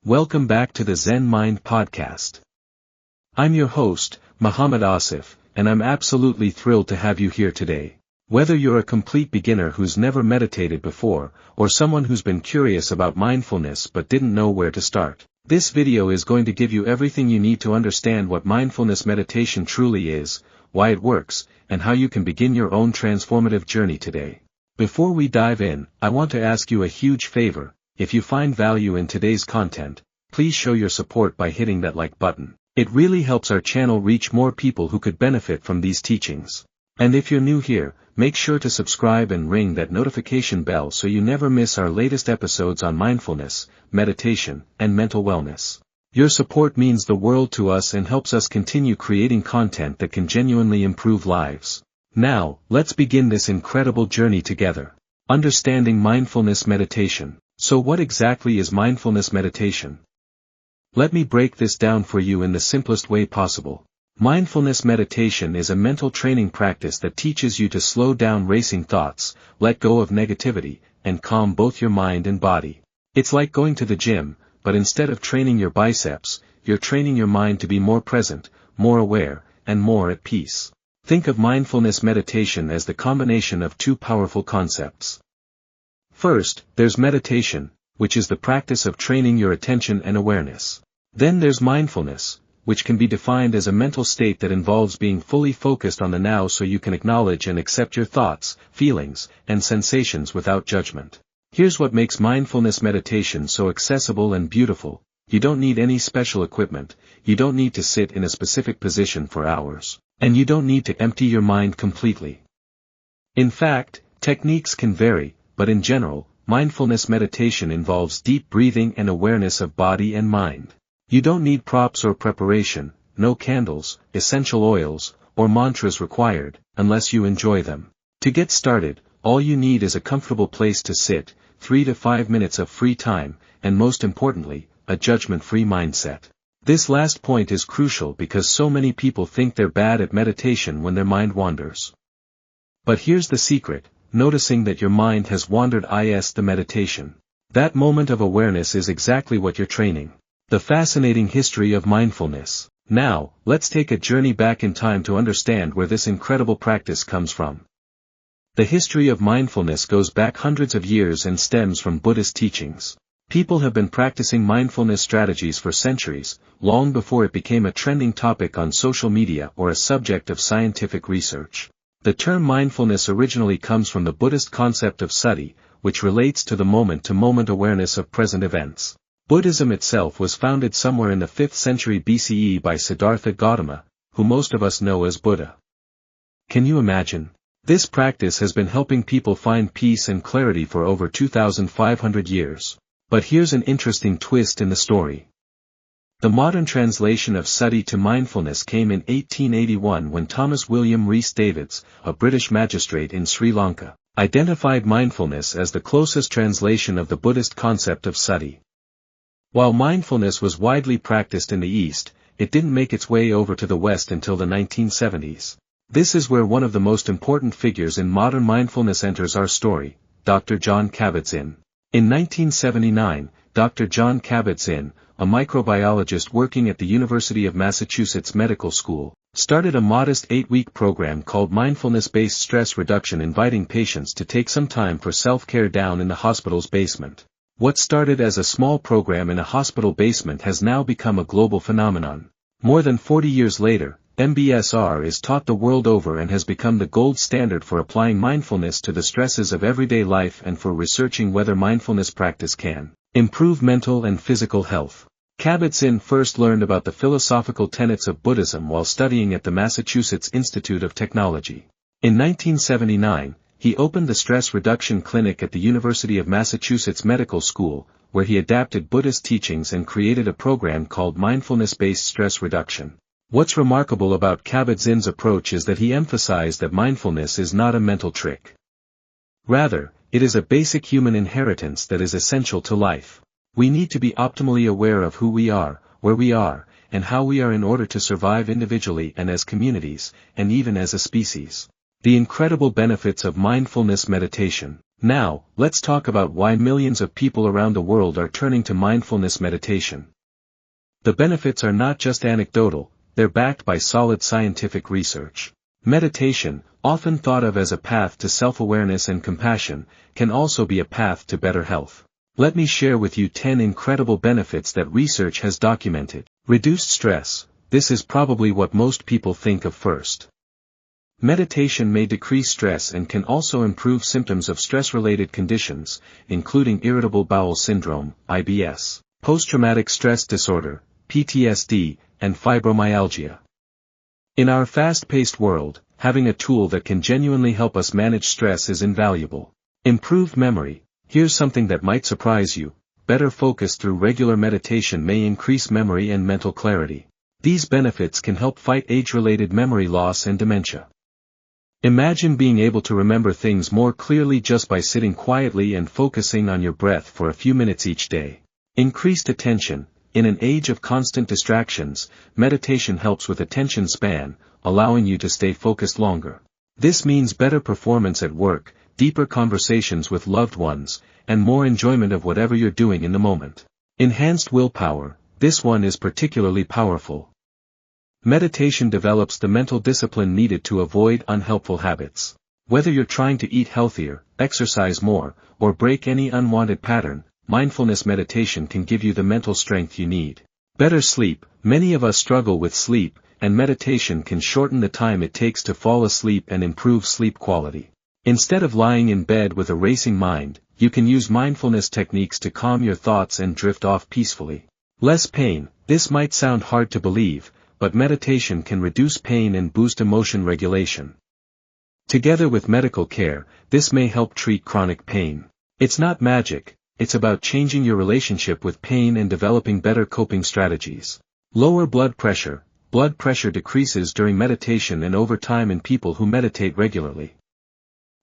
Welcome back to the Zen Mind Podcast. I'm your host, Mohammad Aasif, and I'm absolutely thrilled to have you here today. Whether you're a complete beginner who's never meditated before, or someone who's been curious about mindfulness but didn't know where to start, this video is going to give you everything you need to understand what mindfulness meditation truly is, why it works, and how you can begin your own transformative journey today. Before we dive in, I want to ask you a huge favor. If you find value in today's content, please show your support by hitting that like button. It really helps our channel reach more people who could benefit from these teachings. And if you're new here, make sure to subscribe and ring that notification bell so you never miss our latest episodes on mindfulness, meditation, and mental wellness. Your support means the world to us and helps us continue creating content that can genuinely improve lives. Now, let's begin this incredible journey together. Understanding mindfulness meditation. So what exactly is mindfulness meditation? Let me break this down for you in the simplest way possible. Mindfulness meditation is a mental training practice that teaches you to slow down racing thoughts, let go of negativity, and calm both your mind and body. It's like going to the gym, but instead of training your biceps, you're training your mind to be more present, more aware, and more at peace. Think of mindfulness meditation as the combination of two powerful concepts. First, there's meditation, which is the practice of training your attention and awareness. Then there's mindfulness, which can be defined as a mental state that involves being fully focused on the now so you can acknowledge and accept your thoughts, feelings, and sensations without judgment. Here's what makes mindfulness meditation so accessible and beautiful. You don't need any special equipment, you don't need to sit in a specific position for hours, and you don't need to empty your mind completely. In fact, techniques can vary, but in general, mindfulness meditation involves deep breathing and awareness of body and mind. You don't need props or preparation, no candles, essential oils, or mantras required, unless you enjoy them. To get started, all you need is a comfortable place to sit, 3 to 5 minutes of free time, and most importantly, a judgment-free mindset. This last point is crucial because so many people think they're bad at meditation when their mind wanders. But here's the secret. Noticing that your mind has wandered is the meditation. That moment of awareness is exactly what you're training. The fascinating history of mindfulness. Now, let's take a journey back in time to understand where this incredible practice comes from. The history of mindfulness goes back hundreds of years and stems from Buddhist teachings. People have been practicing mindfulness strategies for centuries, long before it became a trending topic on social media or a subject of scientific research. The term mindfulness originally comes from the Buddhist concept of sati, which relates to the moment-to-moment awareness of present events. Buddhism itself was founded somewhere in the 5th century BCE by Siddhartha Gautama, who most of us know as Buddha. Can you imagine? This practice has been helping people find peace and clarity for over 2,500 years. But here's an interesting twist in the story. The modern translation of sati to mindfulness came in 1881 when Thomas William Rhys-Davids, a British magistrate in Sri Lanka, identified mindfulness as the closest translation of the Buddhist concept of sati. While mindfulness was widely practiced in the East, it didn't make its way over to the West until the 1970s. This is where one of the most important figures in modern mindfulness enters our story, Dr. Jon Kabat-Zinn. In 1979, Dr. Jon Kabat-Zinn, a microbiologist working at the University of Massachusetts Medical School, started a modest 8-week program called Mindfulness-Based Stress Reduction, inviting patients to take some time for self-care down in the hospital's basement. What started as a small program in a hospital basement has now become a global phenomenon. More than 40 years later, MBSR is taught the world over and has become the gold standard for applying mindfulness to the stresses of everyday life and for researching whether mindfulness practice can improve mental and physical health. Kabat-Zinn first learned about the philosophical tenets of Buddhism while studying at the Massachusetts Institute of Technology. In 1979, he opened the Stress Reduction Clinic at the University of Massachusetts Medical School, where he adapted Buddhist teachings and created a program called Mindfulness-Based Stress Reduction. What's remarkable about Kabat-Zinn's approach is that he emphasized that mindfulness is not a mental trick. Rather, it is a basic human inheritance that is essential to life. We need to be optimally aware of who we are, where we are, and how we are in order to survive individually and as communities, and even as a species. The incredible benefits of mindfulness meditation. Now, let's talk about why millions of people around the world are turning to mindfulness meditation. The benefits are not just anecdotal, they're backed by solid scientific research. Meditation, often thought of as a path to self-awareness and compassion, can also be a path to better health. Let me share with you 10 incredible benefits that research has documented. Reduced stress. This is probably what most people think of first. Meditation may decrease stress and can also improve symptoms of stress-related conditions, including irritable bowel syndrome, IBS, post-traumatic stress disorder, PTSD, and fibromyalgia. In our fast-paced world, having a tool that can genuinely help us manage stress is invaluable. Improved memory. Here's something that might surprise you. Better focus through regular meditation may increase memory and mental clarity. These benefits can help fight age-related memory loss and dementia. Imagine being able to remember things more clearly just by sitting quietly and focusing on your breath for a few minutes each day. Increased attention. In an age of constant distractions, meditation helps with attention span, allowing you to stay focused longer. This means better performance at work, deeper conversations with loved ones, and more enjoyment of whatever you're doing in the moment. Enhanced willpower. This one is particularly powerful. Meditation develops the mental discipline needed to avoid unhelpful habits. Whether you're trying to eat healthier, exercise more, or break any unwanted pattern, mindfulness meditation can give you the mental strength you need. Better sleep. Many of us struggle with sleep, and meditation can shorten the time it takes to fall asleep and improve sleep quality. Instead of lying in bed with a racing mind, you can use mindfulness techniques to calm your thoughts and drift off peacefully. Less pain. This might sound hard to believe, but meditation can reduce pain and boost emotion regulation. Together with medical care, this may help treat chronic pain. It's not magic, it's about changing your relationship with pain and developing better coping strategies. Lower blood pressure. Blood pressure decreases during meditation and over time in people who meditate regularly.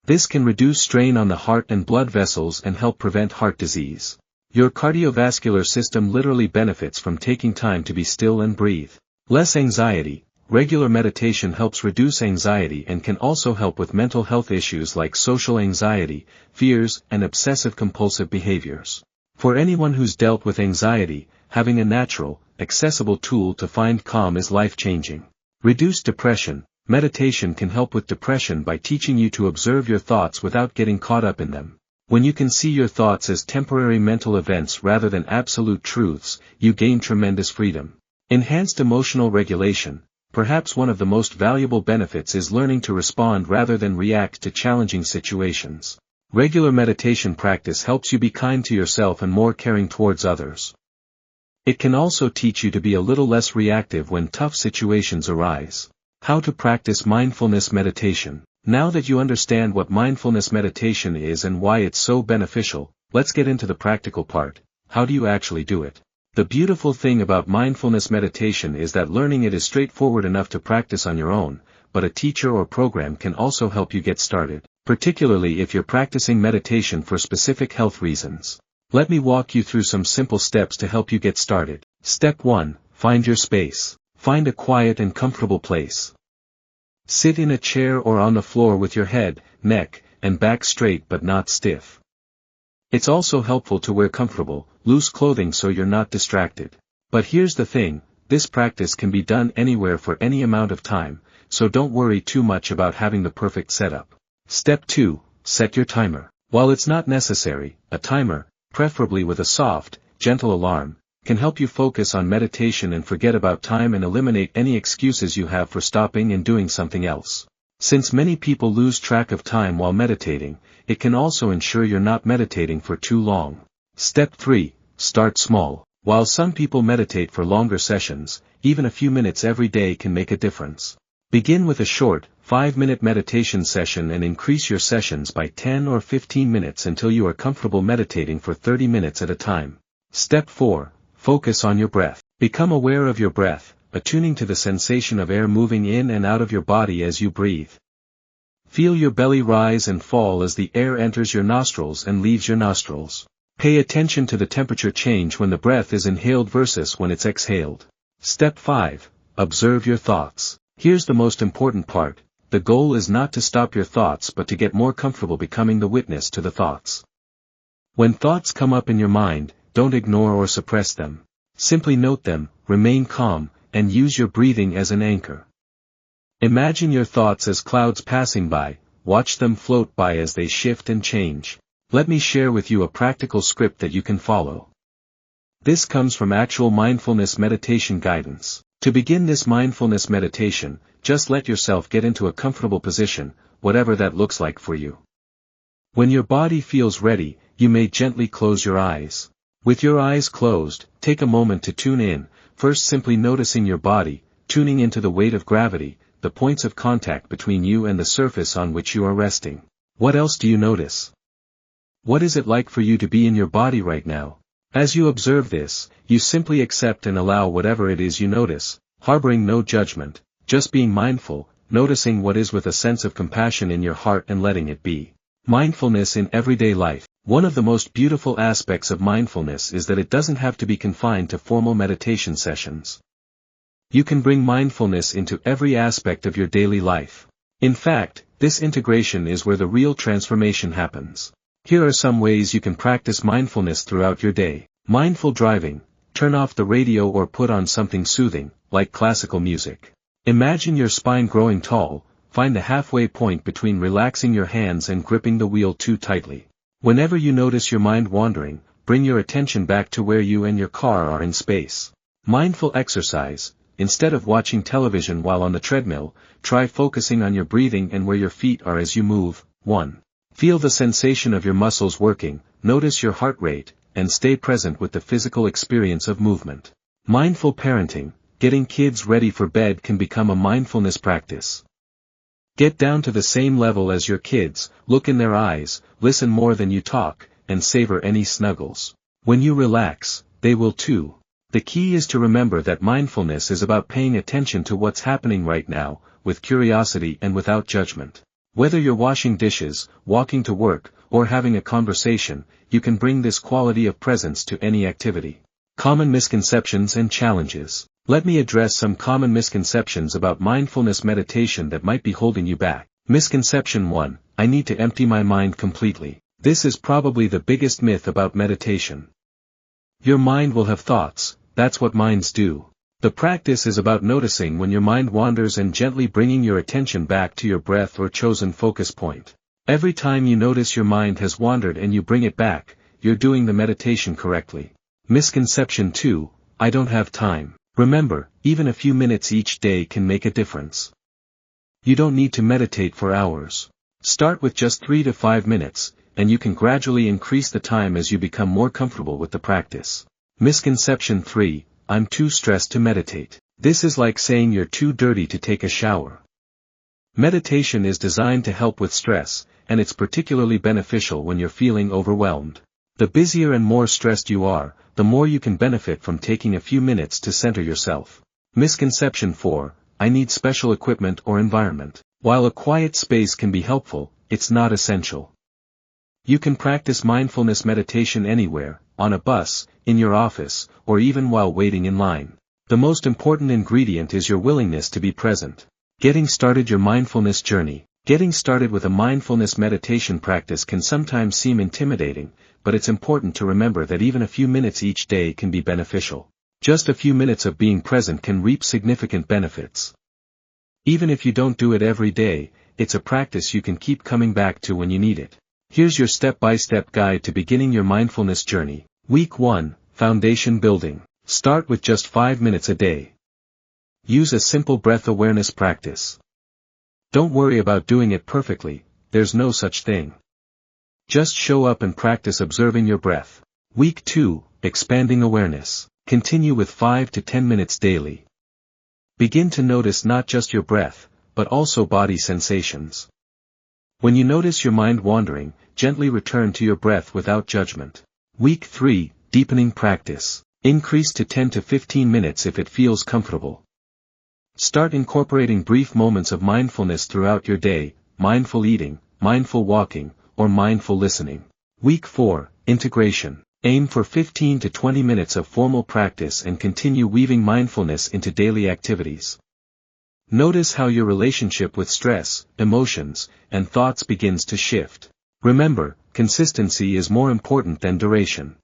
This can reduce strain on the heart and blood vessels and help prevent heart disease. Your cardiovascular system literally benefits from taking time to be still and breathe. Less anxiety. Regular meditation helps reduce anxiety and can also help with mental health issues like social anxiety, fears, and obsessive-compulsive behaviors. For anyone who's dealt with anxiety, having a natural, accessible tool to find calm is life-changing. Reduce depression. Meditation can help with depression by teaching you to observe your thoughts without getting caught up in them. When you can see your thoughts as temporary mental events rather than absolute truths, you gain tremendous freedom. Enhanced emotional regulation. Perhaps one of the most valuable benefits is learning to respond rather than react to challenging situations. Regular meditation practice helps you be kind to yourself and more caring towards others. It can also teach you to be a little less reactive when tough situations arise. How to practice mindfulness meditation. Now that you understand what mindfulness meditation is and why it's so beneficial, let's get into the practical part. How do you actually do it? The beautiful thing about mindfulness meditation is that learning it is straightforward enough to practice on your own, but a teacher or program can also help you get started, particularly if you're practicing meditation for specific health reasons. Let me walk you through some simple steps to help you get started. Step 1. Find your space. Find a quiet and comfortable place. Sit in a chair or on the floor with your head, neck, and back straight but not stiff. It's also helpful to wear comfortable, loose clothing so you're not distracted. But here's the thing, this practice can be done anywhere for any amount of time, so don't worry too much about having the perfect setup. Step 2. Set your timer. While it's not necessary, a timer, preferably with a soft, gentle alarm, can help you focus on meditation and forget about time and eliminate any excuses you have for stopping and doing something else. Since many people lose track of time while meditating, it can also ensure you're not meditating for too long. Step 3. Start small. While some people meditate for longer sessions, even a few minutes every day can make a difference. Begin with a short, 5-minute meditation session and increase your sessions by 10 or 15 minutes until you are comfortable meditating for 30 minutes at a time. Step 4. Focus on your breath. Become aware of your breath, attuning to the sensation of air moving in and out of your body as you breathe. Feel your belly rise and fall as the air enters your nostrils and leaves your nostrils. Pay attention to the temperature change when the breath is inhaled versus when it's exhaled. Step 5. Observe your thoughts. Here's the most important part. the goal is not to stop your thoughts but to get more comfortable becoming the witness to the thoughts. When thoughts come up in your mind, don't ignore or suppress them. Simply note them, remain calm, and use your breathing as an anchor. Imagine your thoughts as clouds passing by, watch them float by as they shift and change. Let me share with you a practical script that you can follow. This comes from actual mindfulness meditation guidance. To begin this mindfulness meditation, just let yourself get into a comfortable position, whatever that looks like for you. When your body feels ready, you may gently close your eyes. With your eyes closed, take a moment to tune in, first simply noticing your body, tuning into the weight of gravity, the points of contact between you and the surface on which you are resting. What else do you notice? What is it like for you to be in your body right now? As you observe this, you simply accept and allow whatever it is you notice, harboring no judgment, just being mindful, noticing what is with a sense of compassion in your heart and letting it be. Mindfulness in everyday life. One of the most beautiful aspects of mindfulness is that it doesn't have to be confined to formal meditation sessions. You can bring mindfulness into every aspect of your daily life. In fact, this integration is where the real transformation happens. Here are some ways you can practice mindfulness throughout your day. Mindful driving. Turn off the radio or put on something soothing, like classical music. Imagine your spine growing tall, find the halfway point between relaxing your hands and gripping the wheel too tightly. Whenever you notice your mind wandering, bring your attention back to where you and your car are in space. Mindful exercise. Instead of watching television while on the treadmill, try focusing on your breathing and where your feet are as you move. 1. Feel the sensation of your muscles working, notice your heart rate, and stay present with the physical experience of movement. Mindful parenting. Getting kids ready for bed can become a mindfulness practice. Get down to the same level as your kids, look in their eyes, listen more than you talk, and savor any snuggles. When you relax, they will too. The key is to remember that mindfulness is about paying attention to what's happening right now, with curiosity and without judgment. Whether you're washing dishes, walking to work, or having a conversation, you can bring this quality of presence to any activity. Common misconceptions and challenges. Let me address some common misconceptions about mindfulness meditation that might be holding you back. Misconception 1. I need to empty my mind completely. This is probably the biggest myth about meditation. Your mind will have thoughts, that's what minds do. The practice is about noticing when your mind wanders and gently bringing your attention back to your breath or chosen focus point. Every time you notice your mind has wandered and you bring it back, you're doing the meditation correctly. Misconception 2. I don't have time. Remember, even a few minutes each day can make a difference. You don't need to meditate for hours. Start with just 3 to 5 minutes, and you can gradually increase the time as you become more comfortable with the practice. Misconception 3. I'm too stressed to meditate. This is like saying you're too dirty to take a shower. Meditation is designed to help with stress, and it's particularly beneficial when you're feeling overwhelmed. The busier and more stressed you are, the more you can benefit from taking a few minutes to center yourself. Misconception 4. I need special equipment or environment. While a quiet space can be helpful, it's not essential. You can practice mindfulness meditation anywhere, on a bus, in your office, or even while waiting in line. The most important ingredient is your willingness to be present. Getting started. Your mindfulness journey. Getting started with a mindfulness meditation practice can sometimes seem intimidating, but it's important to remember that even a few minutes each day can be beneficial. Just a few minutes of being present can reap significant benefits. Even if you don't do it every day, it's a practice you can keep coming back to when you need it. Here's your step-by-step guide to beginning your mindfulness journey. Week 1, Foundation Building. Start with just 5 minutes a day. Use a simple breath awareness practice. Don't worry about doing it perfectly, there's no such thing. Just show up and practice observing your breath. Week 2, Expanding Awareness. Continue with 5 to 10 minutes daily. Begin to notice not just your breath, but also body sensations. When you notice your mind wandering, gently return to your breath without judgment. Week 3, Deepening Practice. Increase to 10 to 15 minutes if it feels comfortable. Start incorporating brief moments of mindfulness throughout your day, mindful eating, mindful walking, or mindful listening. Week 4, Integration. Aim for 15 to 20 minutes of formal practice and continue weaving mindfulness into daily activities. Notice how your relationship with stress, emotions, and thoughts begins to shift. Remember, consistency is more important than duration.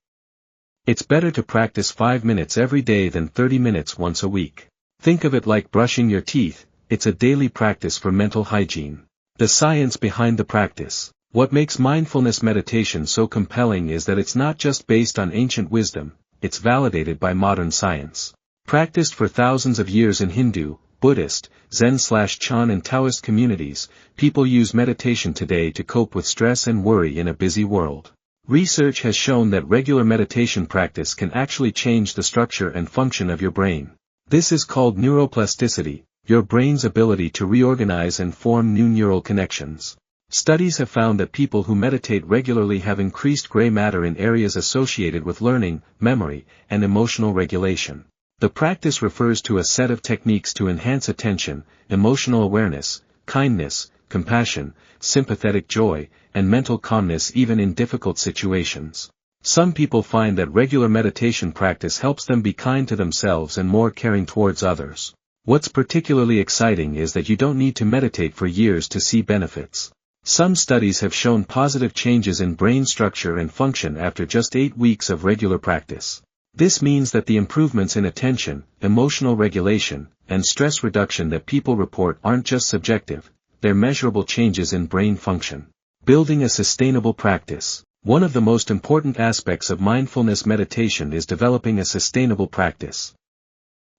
It's better to practice 5 minutes every day than 30 minutes once a week. Think of it like brushing your teeth, it's a daily practice for mental hygiene. The science behind the practice. What makes mindfulness meditation so compelling is that it's not just based on ancient wisdom, it's validated by modern science. Practiced for thousands of years in Hindu, Buddhist, Zen/Chan and Taoist communities, people use meditation today to cope with stress and worry in a busy world. Research has shown that regular meditation practice can actually change the structure and function of your brain. This is called neuroplasticity, your brain's ability to reorganize and form new neural connections. Studies have found that people who meditate regularly have increased gray matter in areas associated with learning, memory, and emotional regulation. The practice refers to a set of techniques to enhance attention, emotional awareness, kindness, compassion, sympathetic joy, and mental calmness even in difficult situations. Some people find that regular meditation practice helps them be kind to themselves and more caring towards others. What's particularly exciting is that you don't need to meditate for years to see benefits. Some studies have shown positive changes in brain structure and function after just 8 weeks of regular practice. This means that the improvements in attention, emotional regulation, and stress reduction that people report aren't just subjective, they're measurable changes in brain function. Building a sustainable practice. One of the most important aspects of mindfulness meditation is developing a sustainable practice.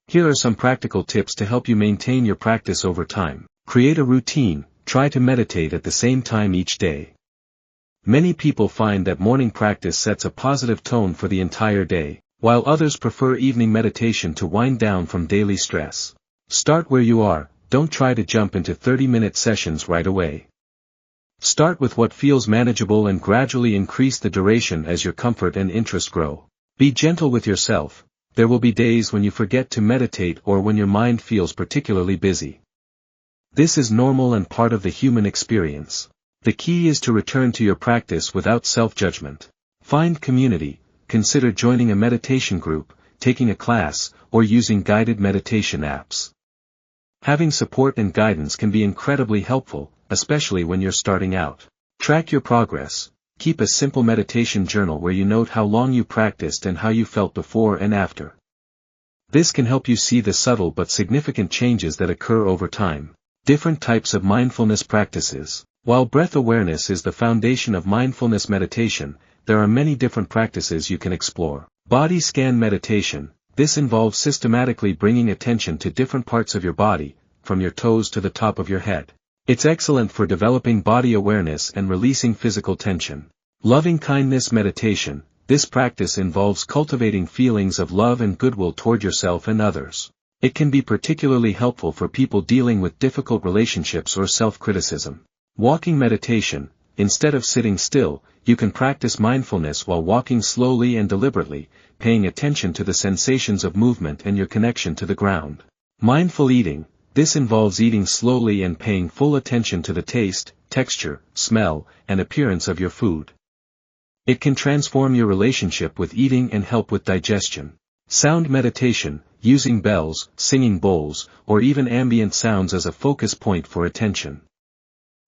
Here are some practical tips to help you maintain your practice over time. Create a routine, try to meditate at the same time each day. Many people find that morning practice sets a positive tone for the entire day, while others prefer evening meditation to wind down from daily stress. Start where you are, don't try to jump into 30-minute sessions right away. Start with what feels manageable and gradually increase the duration as your comfort and interest grow. Be gentle with yourself. There will be days when you forget to meditate or when your mind feels particularly busy. This is normal and part of the human experience. The key is to return to your practice without self-judgment. Find community, consider joining a meditation group, taking a class, or using guided meditation apps. Having support and guidance can be incredibly helpful, especially when you're starting out. Track your progress. Keep a simple meditation journal where you note how long you practiced and how you felt before and after. This can help you see the subtle but significant changes that occur over time. Different types of mindfulness practices. While breath awareness is the foundation of mindfulness meditation, there are many different practices you can explore. Body scan meditation. This involves systematically bringing attention to different parts of your body, from your toes to the top of your head. It's excellent for developing body awareness and releasing physical tension. Loving kindness meditation. This practice involves cultivating feelings of love and goodwill toward yourself and others. It can be particularly helpful for people dealing with difficult relationships or self-criticism. Walking meditation. Instead of sitting still, you can practice mindfulness while walking slowly and deliberately, paying attention to the sensations of movement and your connection to the ground. Mindful eating. This involves eating slowly and paying full attention to the taste, texture, smell, and appearance of your food. It can transform your relationship with eating and help with digestion. Sound meditation, using bells, singing bowls, or even ambient sounds as a focus point for attention.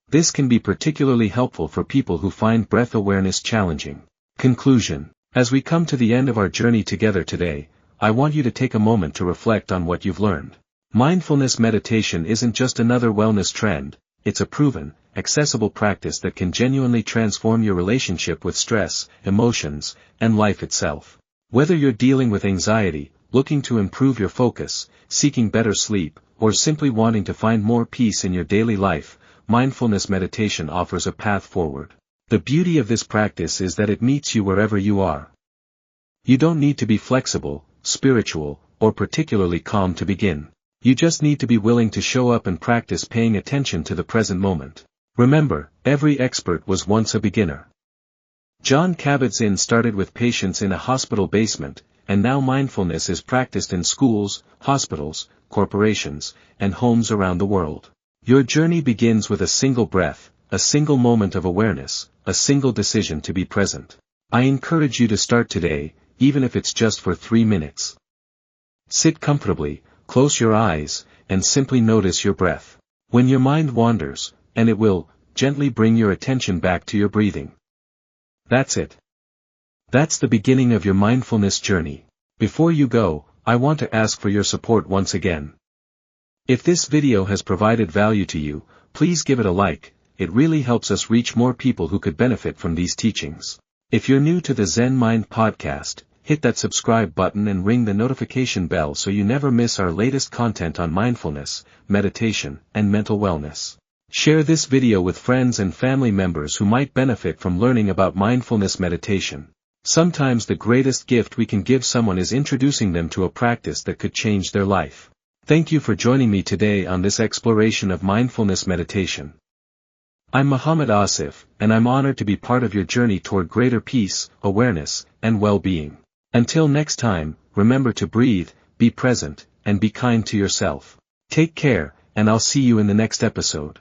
This can be particularly helpful for people who find breath awareness challenging. Conclusion. As we come to the end of our journey together today, I want you to take a moment to reflect on what you've learned. Mindfulness meditation isn't just another wellness trend, it's a proven, accessible practice that can genuinely transform your relationship with stress, emotions, and life itself. Whether you're dealing with anxiety, looking to improve your focus, seeking better sleep, or simply wanting to find more peace in your daily life, mindfulness meditation offers a path forward. The beauty of this practice is that it meets you wherever you are. You don't need to be flexible, spiritual, or particularly calm to begin. You just need to be willing to show up and practice paying attention to the present moment. Remember, every expert was once a beginner. Jon Kabat-Zinn started with patients in a hospital basement, and now mindfulness is practiced in schools, hospitals, corporations, and homes around the world. Your journey begins with a single breath, a single moment of awareness, a single decision to be present. I encourage you to start today, even if it's just for 3 minutes. Sit comfortably, close your eyes, and simply notice your breath. When your mind wanders, and it will, gently bring your attention back to your breathing. That's it. That's the beginning of your mindfulness journey. Before you go, I want to ask for your support once again. If this video has provided value to you, please give it a like. It really helps us reach more people who could benefit from these teachings. If you're new to the Zen Mind Podcast, hit that subscribe button and ring the notification bell so you never miss our latest content on mindfulness, meditation, and mental wellness. Share this video with friends and family members who might benefit from learning about mindfulness meditation. Sometimes the greatest gift we can give someone is introducing them to a practice that could change their life. Thank you for joining me today on this exploration of mindfulness meditation. I'm Mohammad Aasif, and I'm honored to be part of your journey toward greater peace, awareness, and well-being. Until next time, remember to breathe, be present, and be kind to yourself. Take care, and I'll see you in the next episode.